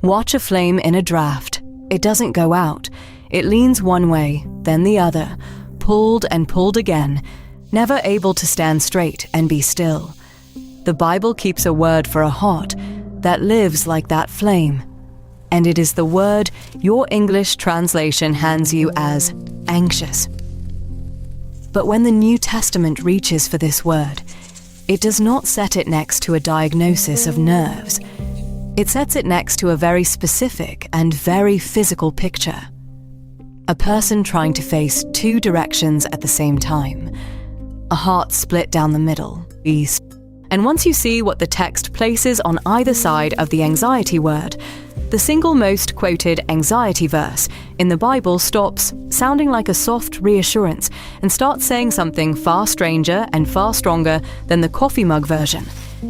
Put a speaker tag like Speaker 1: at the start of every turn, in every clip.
Speaker 1: Watch a flame in a draft. It doesn't go out. It leans one way, then the other, pulled and pulled again, never able to stand straight and be still. The Bible keeps a word for a heart that lives like that flame. And it is the word your English translation hands you as anxious. But when the New Testament reaches for this word, it does not set it next to a diagnosis of nerves. It sets it next to a very specific and very physical picture. A person trying to face two directions at the same time. A heart split down the middle, east. And once you see what the text places on either side of the anxiety word, the single most quoted anxiety verse in the Bible stops sounding like a soft reassurance and starts saying something far stranger and far stronger than the coffee mug version.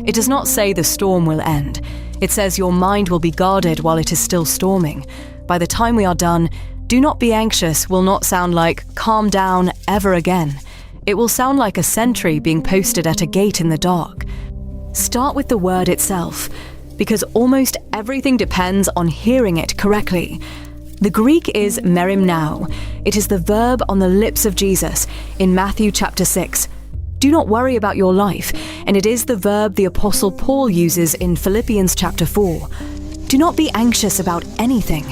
Speaker 1: It does not say the storm will end. It says your mind will be guarded while it is still storming. By the time we are done, do not be anxious will not sound like calm down ever again. It will sound like a sentry being posted at a gate in the dark. Start with the word itself, because almost everything depends on hearing it correctly. The Greek is merimnao. It is the verb on the lips of Jesus in Matthew chapter 6. Do not worry about your life, and it is the verb the Apostle Paul uses in Philippians chapter 4. Do not be anxious about anything.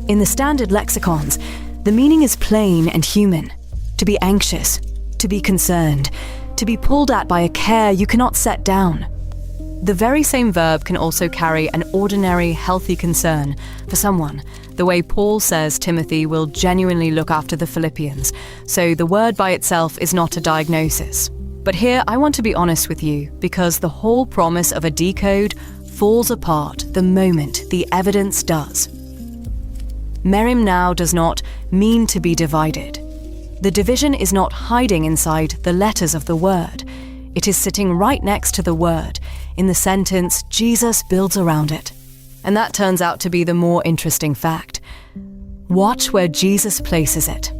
Speaker 1: In the standard lexicons, the meaning is plain and human. To be anxious, to be concerned, to be pulled at by a care you cannot set down. The very same verb can also carry an ordinary, healthy concern for someone, the way Paul says Timothy will genuinely look after the Philippians, so the word by itself is not a diagnosis. But here I want to be honest with you, because the whole promise of a decode falls apart the moment the evidence does. Merimnao does not mean to be divided. The division is not hiding inside the letters of the word. It is sitting right next to the word, in the sentence Jesus builds around it. And that turns out to be the more interesting fact. Watch where Jesus places it.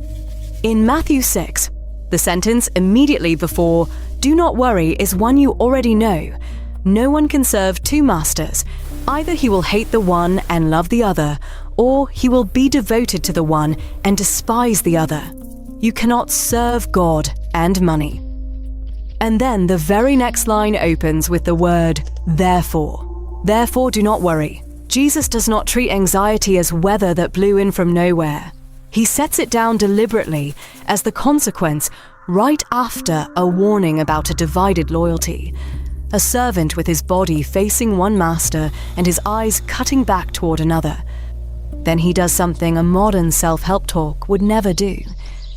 Speaker 1: In Matthew 6, the sentence immediately before "do not worry" is one you already know. No one can serve two masters. Either he will hate the one and love the other, or he will be devoted to the one and despise the other. You cannot serve God and money. And then the very next line opens with the word therefore. Therefore, do not worry. Jesus does not treat anxiety as weather that blew in from nowhere. He sets it down deliberately as the consequence right after a warning about a divided loyalty. A servant with his body facing one master and his eyes cutting back toward another. Then he does something a modern self-help talk would never do.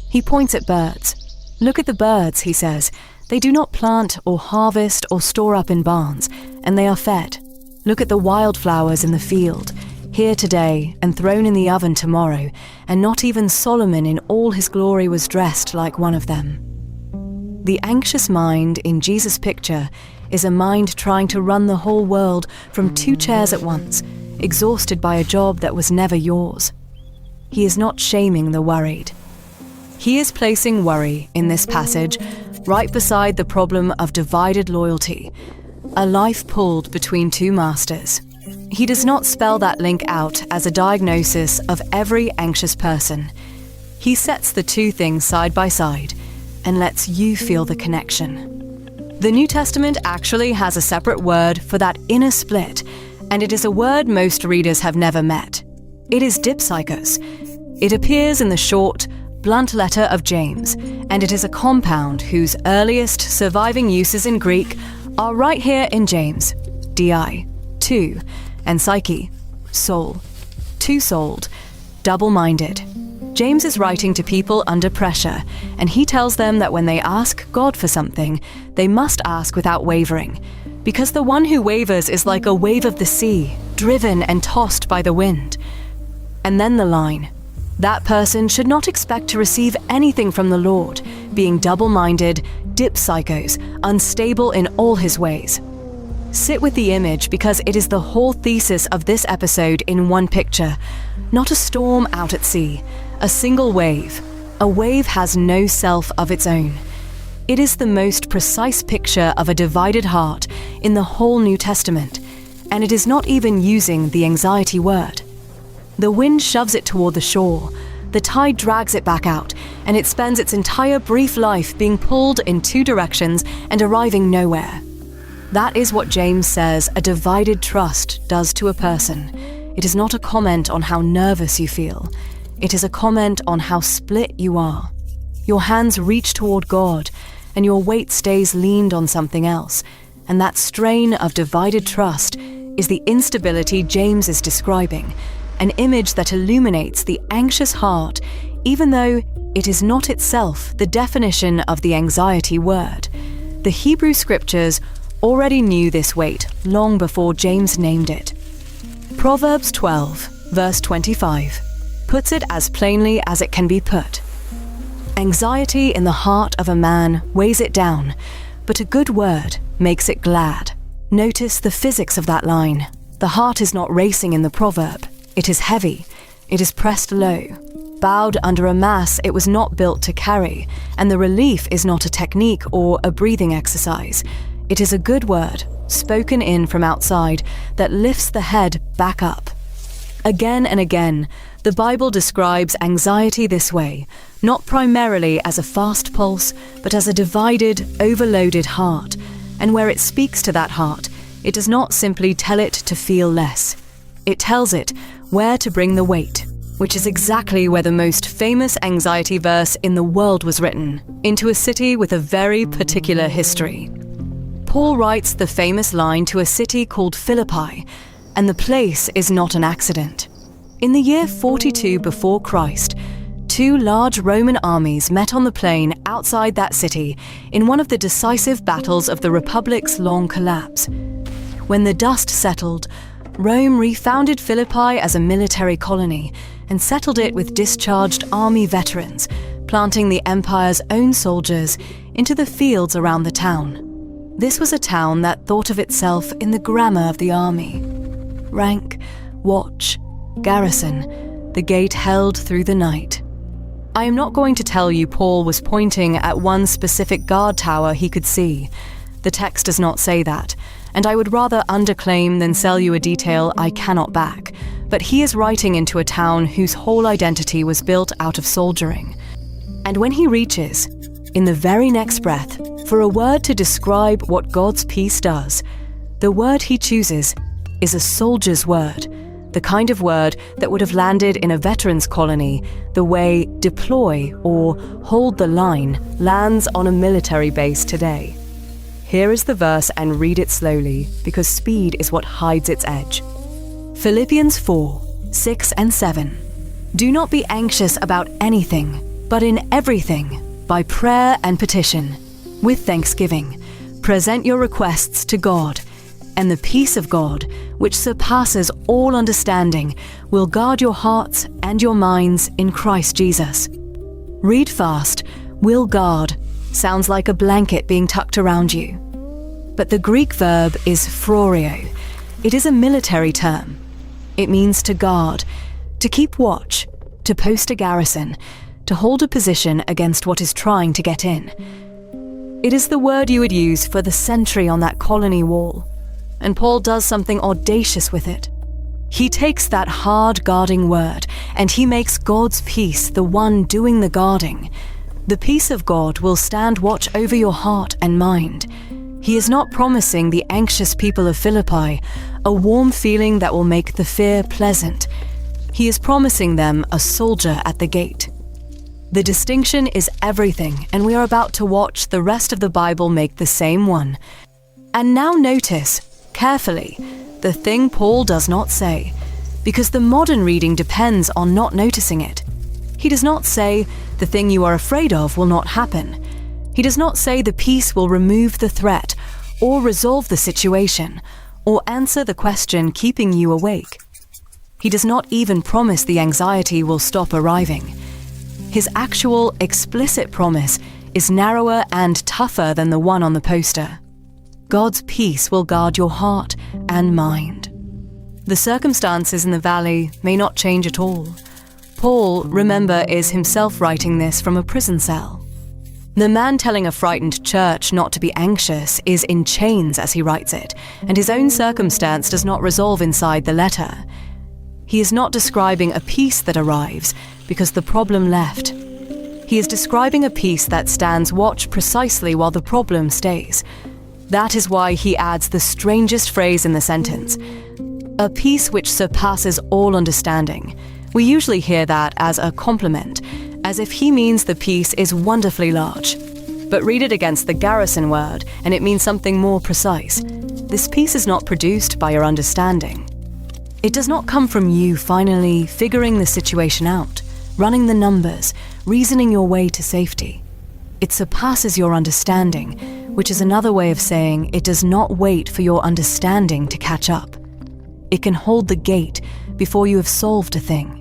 Speaker 1: He points at birds. Look at the birds, he says. They do not plant or harvest or store up in barns, and they are fed. Look at the wildflowers in the field, here today and thrown in the oven tomorrow, and not even Solomon in all his glory was dressed like one of them. The anxious mind in Jesus' picture is a mind trying to run the whole world from two chairs at once, exhausted by a job that was never yours. He is not shaming the worried. He is placing worry in this passage right beside the problem of divided loyalty, a life pulled between two masters. He does not spell that link out as a diagnosis of every anxious person. He sets the two things side by side and lets you feel the connection. The New Testament actually has a separate word for that inner split, and it is a word most readers have never met. It is dipsychos. It appears in the short, blunt letter of James, and it is a compound whose earliest surviving uses in Greek are right here in James. Di, two, and psyche, soul, two-souled, double-minded. James is writing to people under pressure, and he tells them that when they ask God for something, they must ask without wavering, because the one who wavers is like a wave of the sea, driven and tossed by the wind. And then the line, that person should not expect to receive anything from the Lord, being double-minded, dipsychos, unstable in all his ways. Sit with the image because it is the whole thesis of this episode in one picture. Not a storm out at sea, a single wave. A wave has no self of its own. It is the most precise picture of a divided heart in the whole New Testament, and it is not even using the anxiety word. The wind shoves it toward the shore, the tide drags it back out, and it spends its entire brief life being pulled in two directions and arriving nowhere. That is what James says a divided trust does to a person. It is not a comment on how nervous you feel. It is a comment on how split you are. Your hands reach toward God, and your weight stays leaned on something else. And that strain of divided trust is the instability James is describing, an image that illuminates the anxious heart, even though it is not itself the definition of the anxiety word. The Hebrew scriptures already knew this weight long before James named it. Proverbs 12, verse 25, puts it as plainly as it can be put. Anxiety in the heart of a man weighs it down, but a good word makes it glad. Notice the physics of that line. The heart is not racing in the proverb. It is heavy. It is pressed low. Bowed under a mass it was not built to carry, and the relief is not a technique or a breathing exercise. It is a good word, spoken in from outside, that lifts the head back up. Again and again, the Bible describes anxiety this way, not primarily as a fast pulse, but as a divided, overloaded heart. And where it speaks to that heart, it does not simply tell it to feel less. It tells it where to bring the weight, which is exactly where the most famous anxiety verse in the world was written, into a city with a very particular history. Paul writes the famous line to a city called Philippi, and the place is not an accident. In the year 42 before Christ, two large Roman armies met on the plain outside that city in one of the decisive battles of the Republic's long collapse. When the dust settled, Rome refounded Philippi as a military colony and settled it with discharged army veterans, planting the empire's own soldiers into the fields around the town. This was a town that thought of itself in the grammar of the army. Rank, watch, garrison, the gate held through the night. I am not going to tell you Paul was pointing at one specific guard tower he could see. The text does not say that, and I would rather underclaim than sell you a detail I cannot back. But he is writing into a town whose whole identity was built out of soldiering. And when he reaches, in the very next breath, for a word to describe what God's peace does, the word he chooses is a soldier's word, the kind of word that would have landed in a veterans colony the way deploy or hold the line lands on a military base today. Here is the verse, and read it slowly, because speed is what hides its edge. Philippians 4, 6 and 7. Do not be anxious about anything, but in everything, by prayer and petition, with thanksgiving, present your requests to God, and the peace of God, which surpasses all understanding, will guard your hearts and your minds in Christ Jesus. Read fast. Will guard sounds like a blanket being tucked around you. But the Greek verb is phrorio. It is a military term. It means to guard, to keep watch, to post a garrison, to hold a position against what is trying to get in. It is the word you would use for the sentry on that colony wall. And Paul does something audacious with it. He takes that hard guarding word and he makes God's peace the one doing the guarding. The peace of God will stand watch over your heart and mind. He is not promising the anxious people of Philippi a warm feeling that will make the fear pleasant. He is promising them a soldier at the gate. The distinction is everything, and we are about to watch the rest of the Bible make the same one. And now notice, carefully, the thing Paul does not say, because the modern reading depends on not noticing it. He does not say, the thing you are afraid of will not happen. He does not say the peace will remove the threat, or resolve the situation, or answer the question keeping you awake. He does not even promise the anxiety will stop arriving. His actual, explicit promise is narrower and tougher than the one on the poster. God's peace will guard your heart and mind. The circumstances in the valley may not change at all. Paul, remember, is himself writing this from a prison cell. The man telling a frightened church not to be anxious is in chains as he writes it, and his own circumstance does not resolve inside the letter. He is not describing a peace that arrives because the problem left. He is describing a peace that stands watch precisely while the problem stays. That is why he adds the strangest phrase in the sentence, a peace which surpasses all understanding. We usually hear that as a compliment, as if he means the peace is wonderfully large. But read it against the garrison word, and it means something more precise. This peace is not produced by your understanding. It does not come from you finally figuring the situation out, running the numbers, reasoning your way to safety. It surpasses your understanding, which is another way of saying it does not wait for your understanding to catch up. It can hold the gate before you have solved a thing.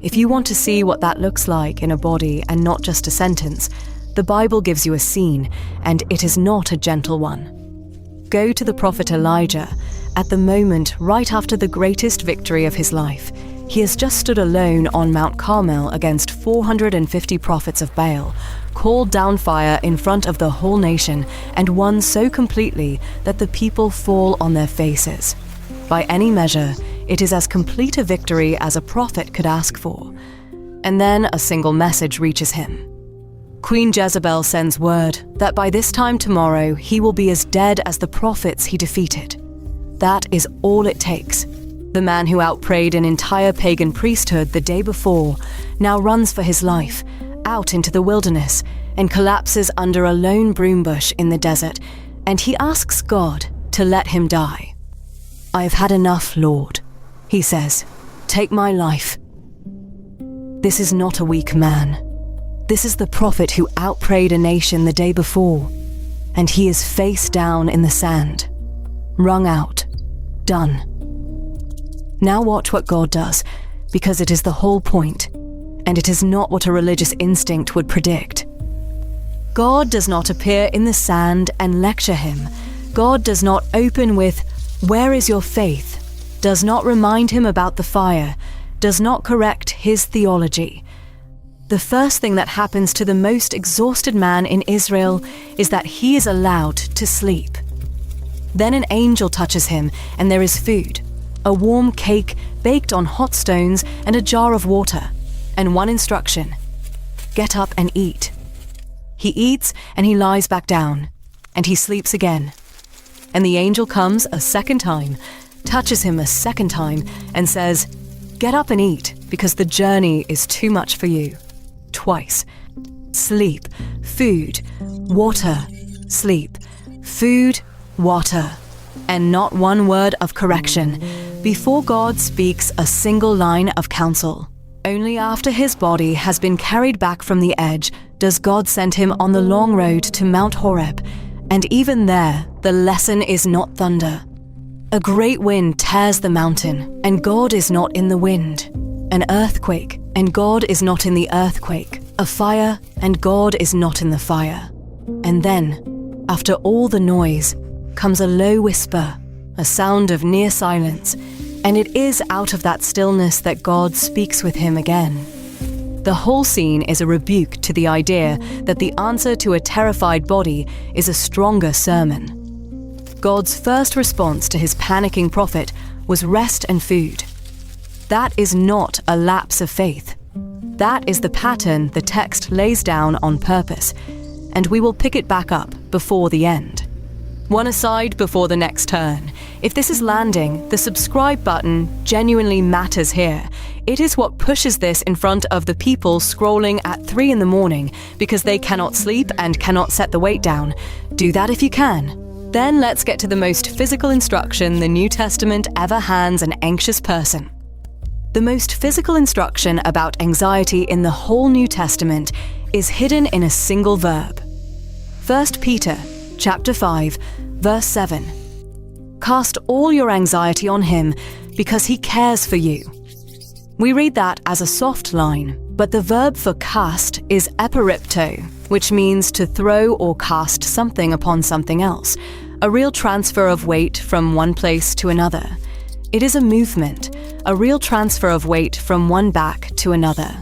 Speaker 1: If you want to see what that looks like in a body and not just a sentence, the Bible gives you a scene, and it is not a gentle one. Go to the prophet Elijah at the moment right after the greatest victory of his life. He has just stood alone on Mount Carmel against 450 prophets of Baal, called down fire in front of the whole nation, and won so completely that the people fall on their faces. By any measure, it is as complete a victory as a prophet could ask for. And then a single message reaches him. Queen Jezebel sends word that by this time tomorrow he will be as dead as the prophets he defeated. That is all it takes. The man who outprayed an entire pagan priesthood the day before now runs for his life, out into the wilderness, and collapses under a lone broom bush in the desert, and he asks God to let him die. "I have had enough, Lord," he says. "Take my life." This is not a weak man. This is the prophet who outprayed a nation the day before, and he is face down in the sand. Wrung out. Done. Now watch what God does, because it is the whole point, and it is not what a religious instinct would predict. God does not appear in the sand and lecture him. God does not open with, "Where is your faith?" Does not remind him about the fire, does not correct his theology. The first thing that happens to the most exhausted man in Israel is that he is allowed to sleep. Then an angel touches him, and there is food, a warm cake baked on hot stones and a jar of water, and one instruction: get up and eat. He eats and he lies back down, and he sleeps again. And the angel comes a second time, touches him a second time, and says, "Get up and eat, because the journey is too much for you." Twice. Sleep, food, water, sleep, food, water. And not one word of correction before God speaks a single line of counsel. Only after his body has been carried back from the edge does God send him on the long road to Mount Horeb, and even there, the lesson is not thunder. A great wind tears the mountain, and God is not in the wind. An earthquake, and God is not in the earthquake. A fire, and God is not in the fire. And then, after all the noise, comes a low whisper, a sound of near silence, and it is out of that stillness that God speaks with him again. The whole scene is a rebuke to the idea that the answer to a terrified body is a stronger sermon. God's first response to his panicking prophet was rest and food. That is not a lapse of faith. That is the pattern the text lays down on purpose, and we will pick it back up before the end. One aside before the next turn. If this is landing, the subscribe button genuinely matters here. It is what pushes this in front of the people scrolling at 3 a.m. because they cannot sleep and cannot set the weight down. Do that if you can. Then let's get to the most physical instruction the New Testament ever hands an anxious person. The most physical instruction about anxiety in the whole New Testament is hidden in a single verb. 1 Peter chapter 5, verse 7. Cast all your anxiety on him because he cares for you. We read that as a soft line, but the verb for cast is eperipto, which means to throw or cast something upon something else, a real transfer of weight from one place to another. It is a movement, a real transfer of weight from one back to another.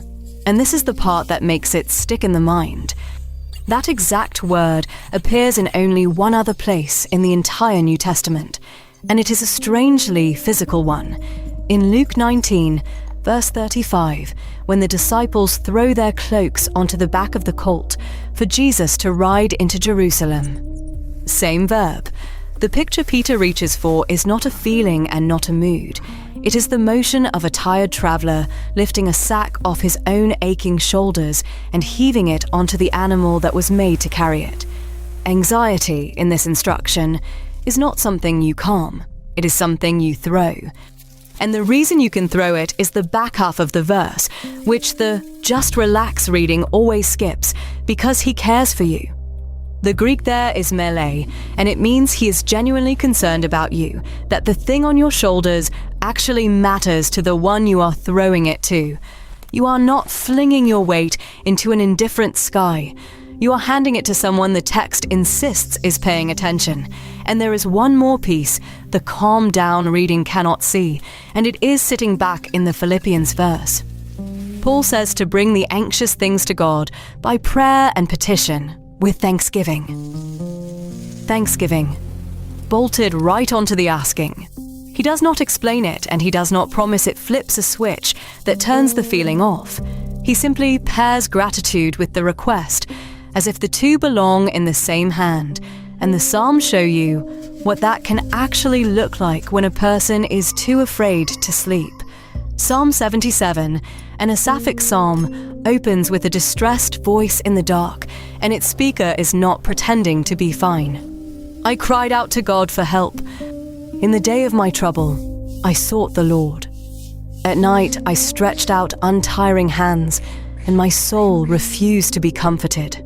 Speaker 1: And this is the part that makes it stick in the mind. That exact word appears in only one other place in the entire New Testament, and it is a strangely physical one. In Luke 19, verse 35, when the disciples throw their cloaks onto the back of the colt for Jesus to ride into Jerusalem. Same verb. The picture Peter reaches for is not a feeling and not a mood. It is the motion of a tired traveller lifting a sack off his own aching shoulders and heaving it onto the animal that was made to carry it. Anxiety, in this instruction, is not something you calm. It is something you throw. And the reason you can throw it is the back half of the verse, which the "just relax" reading always skips, because he cares for you. The Greek there is merimnao, and it means he is genuinely concerned about you, that the thing on your shoulders actually matters to the one you are throwing it to. You are not flinging your weight into an indifferent sky. You are handing it to someone the text insists is paying attention. And there is one more piece the calm down reading cannot see, and it is sitting back in the Philippians verse. Paul says to bring the anxious things to God by prayer and petition, with thanksgiving. Thanksgiving. Bolted right onto the asking. He does not explain it, and he does not promise it flips a switch that turns the feeling off. He simply pairs gratitude with the request, as if the two belong in the same hand, and the Psalms show you what that can actually look like when a person is too afraid to sleep. Psalm 77, an Asaphic psalm, opens with a distressed voice in the dark, and its speaker is not pretending to be fine. I cried out to God for help. In the day of my trouble, I sought the Lord. At night, I stretched out untiring hands, and my soul refused to be comforted.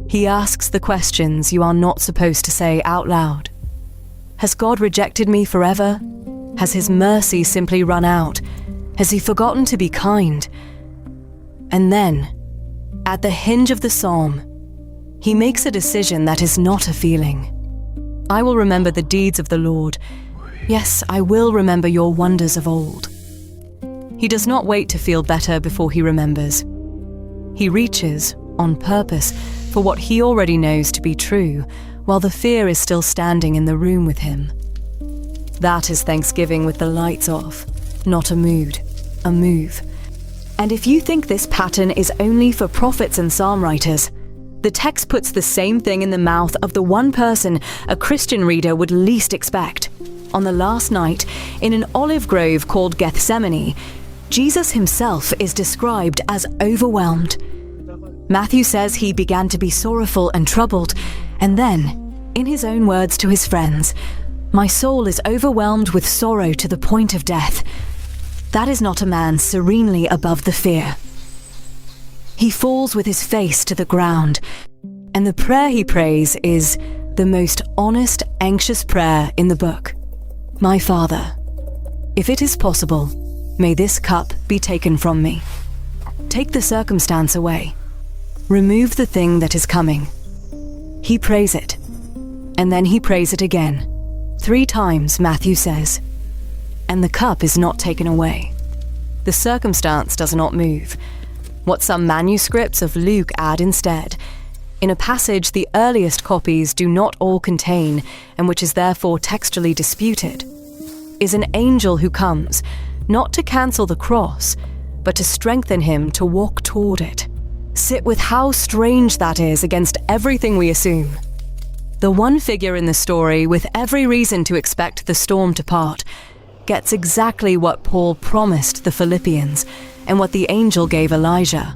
Speaker 1: He asks the questions you are not supposed to say out loud. Has God rejected me forever? Has his mercy simply run out? Has he forgotten to be kind? And then, at the hinge of the psalm, he makes a decision that is not a feeling. I will remember the deeds of the Lord. Yes, I will remember your wonders of old. He does not wait to feel better before he remembers. He reaches, on purpose, for what he already knows to be true, while the fear is still standing in the room with him. That is thanksgiving with the lights off, not a mood, a move. And if you think this pattern is only for prophets and psalm writers, the text puts the same thing in the mouth of the one person a Christian reader would least expect. On the last night, in an olive grove called Gethsemane, Jesus himself is described as overwhelmed. Matthew says he began to be sorrowful and troubled, and then, in his own words to his friends, "My soul is overwhelmed with sorrow to the point of death." That is not a man serenely above the fear. He falls with his face to the ground, and the prayer he prays is the most honest, anxious prayer in the book. "My Father, if it is possible, may this cup be taken from me. Take the circumstance away. Remove the thing that is coming." He prays it, and then he prays it again. 3 times, Matthew says. And the cup is not taken away. The circumstance does not move. What some manuscripts of Luke add instead, in a passage the earliest copies do not all contain, and which is therefore textually disputed, is an angel who comes, not to cancel the cross, but to strengthen him to walk toward it. Sit with how strange that is against everything we assume. The one figure in the story, with every reason to expect the storm to part, gets exactly what Paul promised the Philippians and what the angel gave Elijah.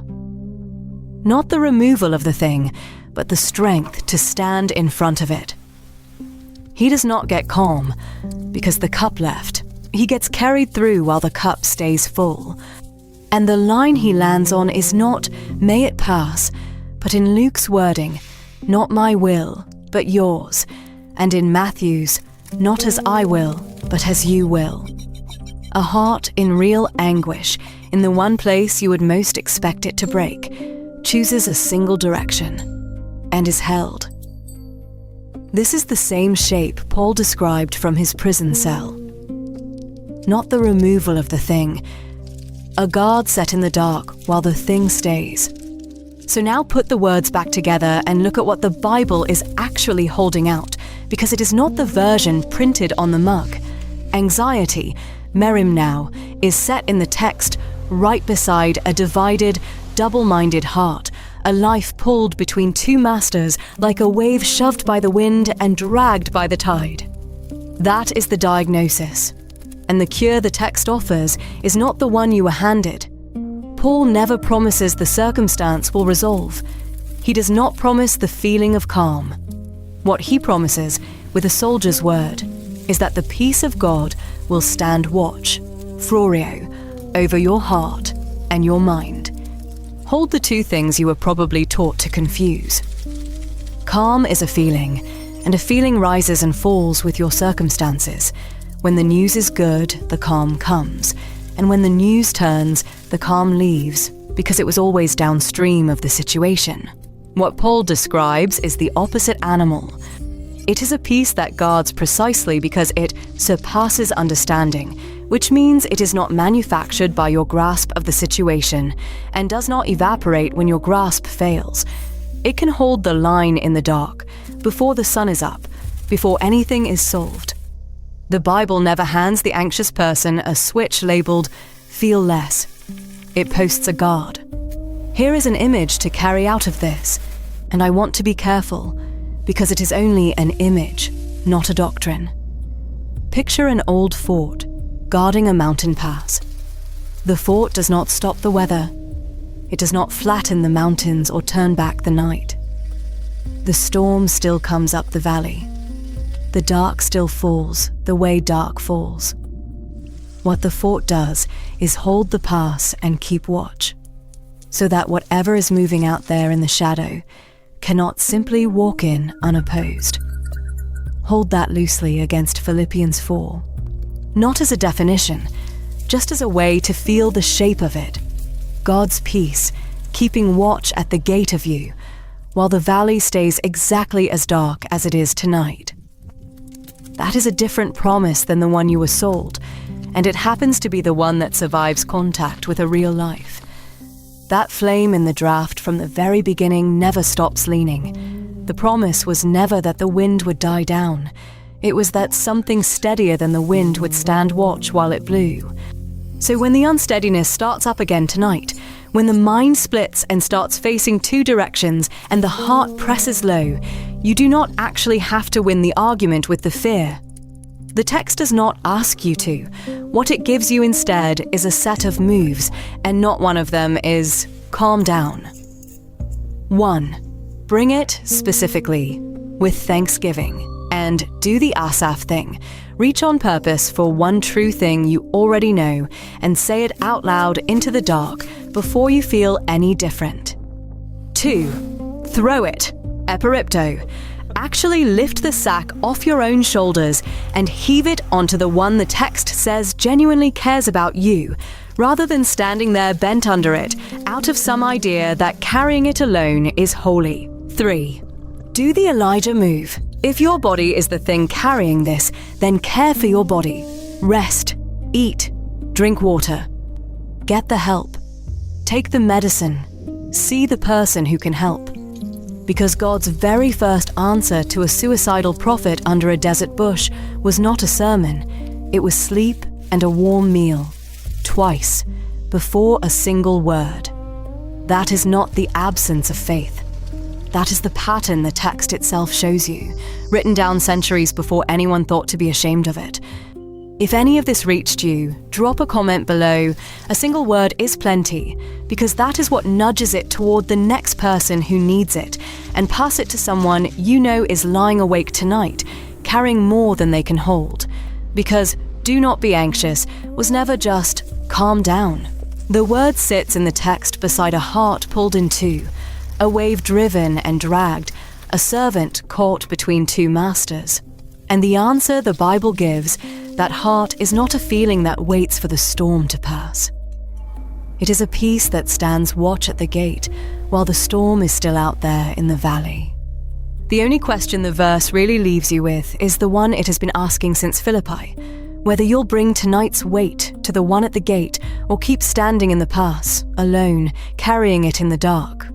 Speaker 1: Not the removal of the thing, but the strength to stand in front of it. He does not get calm because the cup left. He gets carried through while the cup stays full. And the line he lands on is not, "May it pass," but in Luke's wording, "Not my will, but yours," and in Matthew's, "Not as I will, but as you will." A heart in real anguish, in the one place you would most expect it to break, chooses a single direction, and is held. This is the same shape Paul described from his prison cell. Not the removal of the thing, a guard set in the dark while the thing stays, So now put the words back together and look at what the Bible is actually holding out, because it is not the version printed on the mug. Anxiety, merimnao, is set in the text right beside a divided, double-minded heart, a life pulled between two masters like a wave shoved by the wind and dragged by the tide. That is the diagnosis. And the cure the text offers is not the one you were handed. Paul never promises the circumstance will resolve. He does not promise the feeling of calm. What he promises, with a soldier's word, is that the peace of God will stand watch, florio, over your heart and your mind. Hold the two things you were probably taught to confuse. Calm is a feeling, and a feeling rises and falls with your circumstances. When the news is good, the calm comes. And when the news turns, the calm leaves, because it was always downstream of the situation. What Paul describes is the opposite animal. It is a peace that guards precisely because it surpasses understanding, which means it is not manufactured by your grasp of the situation and does not evaporate when your grasp fails. It can hold the line in the dark, before the sun is up, before anything is solved. The Bible never hands the anxious person a switch labeled, "Feel less." It posts a guard. Here is an image to carry out of this, and I want to be careful, because it is only an image, not a doctrine. Picture an old fort, guarding a mountain pass. The fort does not stop the weather. It does not flatten the mountains or turn back the night. The storm still comes up the valley. The dark still falls the way dark falls. What the fort does is hold the pass and keep watch, so that whatever is moving out there in the shadow cannot simply walk in unopposed. Hold that loosely against Philippians 4, not as a definition, just as a way to feel the shape of it. God's peace, keeping watch at the gate of you, while the valley stays exactly as dark as it is tonight. That is a different promise than the one you were sold, and it happens to be the one that survives contact with a real life. That flame in the draft from the very beginning never stops leaning. The promise was never that the wind would die down. It was that something steadier than the wind would stand watch while it blew. So when the unsteadiness starts up again tonight, when the mind splits and starts facing two directions and the heart presses low, you do not actually have to win the argument with the fear. The text does not ask you to. What it gives you instead is a set of moves, and not one of them is calm down. 1. Bring it specifically with thanksgiving, and do the Asaph thing. Reach on purpose for one true thing you already know and say it out loud into the dark before you feel any different. 2. Throw it, eperipto. Actually lift the sack off your own shoulders and heave it onto the one the text says genuinely cares about you, rather than standing there bent under it, out of some idea that carrying it alone is holy. 3. Do the Elijah move. If your body is the thing carrying this, then care for your body. Rest, eat, drink water. Get the help. Take the medicine. See the person who can help. Because God's very first answer to a suicidal prophet under a desert bush was not a sermon. It was sleep and a warm meal. Twice, before a single word. That is not the absence of faith. That is the pattern the text itself shows you, written down centuries before anyone thought to be ashamed of it. If any of this reached you, drop a comment below. A single word is plenty, because that is what nudges it toward the next person who needs it, and pass it to someone you know is lying awake tonight, carrying more than they can hold. Because do not be anxious was never just calm down. The word sits in the text beside a heart pulled in two, a wave driven and dragged, a servant caught between two masters. And the answer the Bible gives, that heart is not a feeling that waits for the storm to pass. It is a peace that stands watch at the gate while the storm is still out there in the valley. The only question the verse really leaves you with is the one it has been asking since Philippi, whether you'll bring tonight's weight to the one at the gate or keep standing in the pass, alone, carrying it in the dark.